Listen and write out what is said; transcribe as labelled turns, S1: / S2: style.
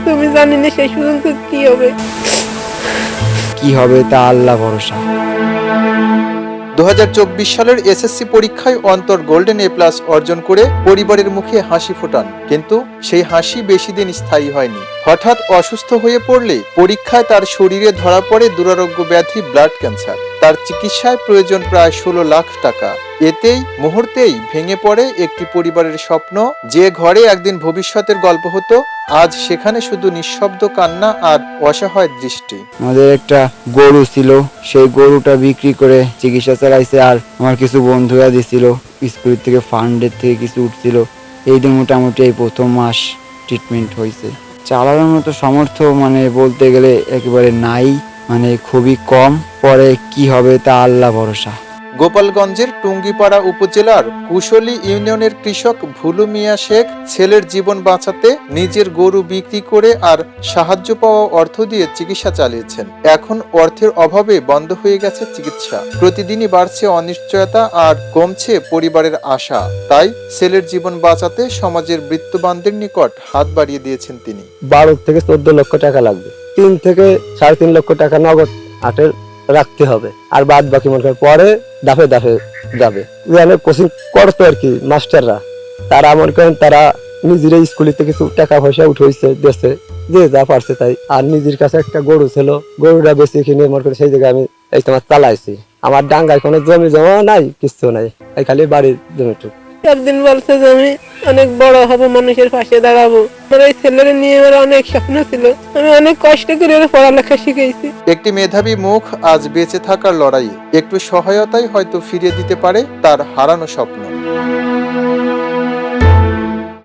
S1: তুমি জানি না শেষ পর্যন্ত কি হবে
S2: তা আল্লাহ ভরসা।
S3: 2024 সালের এসএসসি পরীক্ষায় অন্তর গোল্ডেন এ প্লাস অর্জন করে পরিবারের মুখে হাসি ফোটান, কিন্তু সেই হাসি বেশি দিন স্থায়ী হয়নি। হঠাৎ অসুস্থ হয়ে পড়লে পরীক্ষায় তার শরীরে ধরা পড়ে দুরারোগ্য ব্যাধি ব্লাড ক্যান্সার। তার চিকিৎসায় প্রয়োজন প্রায় 16 লাখ টাকা। এতেই মুহূর্তেই ভেঙে পড়ে একটি পরিবারের স্বপ্ন। যে ঘরে একদিন ভবিষ্যতের গল্প হতো, আজ সেখানে শুধু নিঃশব্দ কান্না আর অসহায় দৃষ্টি।
S2: আমাদের একটা গরু ছিল, সেই গরুটা বিক্রি করে চিকিৎসা চালাইছে। আর আমার কিছু বন্ধুরা দিছিল, স্কুল থেকে ফান্ডের থেকে কিছু উঠছিল। এই দিন মোটামুটি এই প্রথম মাস ট্রিটমেন্ট হয়েছে। চালানোর মতো সামর্থ্য বলতে গেলে একেবারে নাই, খুবই কম। পরে কি হবে তা আল্লাহ ভরসা।
S3: গোপালগঞ্জের টুঙ্গিপাড়া উপজেলার কুশলী ইউনিয়নের কৃষক ভুলু মিয়া শেখ ছেলের জীবন বাঁচাতে নিজের গরু বিক্রি করে আর সাহায্য পাওয়া অর্থ দিয়ে চিকিৎসা চালিয়েছেন। এখন অর্থের অভাবে বন্ধ হয়ে গেছে চিকিৎসা। প্রতিদিনই বাড়ছে অনিশ্চয়তা আর কমছে পরিবারের আশা। তাই ছেলের জীবন বাঁচাতে সমাজের বৃত্তবানদের নিকট হাত বাড়িয়ে দিয়েছেন তিনি।
S4: 12 থেকে 14 লক্ষ টাকা লাগবে, 3 থেকে 3.5 লক্ষ টাকা নগদ আটের রাখতে হবে, আর বাদ বাকি মনে করেন পরে দাফে দাফে যাবে। কোচিং করতো আর কি মাস্টাররা, তারা মনে করেন তারা নিজেরাই স্কুলেতে কিছু টাকা পয়সা উঠেছে দেশে, যে যা পারছে তাই। আর নিজের কাছে একটা গরু ছিল, গরুটা বেশি কিনে মনে করেন সেই জায়গায় আমি এই তোমার চালাইছি। আমার ডাঙ্গায় কোনো জমি জমা নাই, কিছু নাই, এই খালি বাড়ির জমিটুকু।
S1: একদিন বলছে যে আমি অনেক বড় হব, মানুষের পাশে দাঁড়াবো। আমার এই ছেলের নিয়ে আমার অনেক স্বপ্ন ছিল, আমি অনেক কষ্ট করে পড়ালেখা শিখেছি।
S3: একটি মেধাবী মুখ আজ বেঁচে থাকার লড়াইয়ে একটু সহায়তাই হয়তো ফিরিয়ে দিতে পারে তার হারানো স্বপ্ন।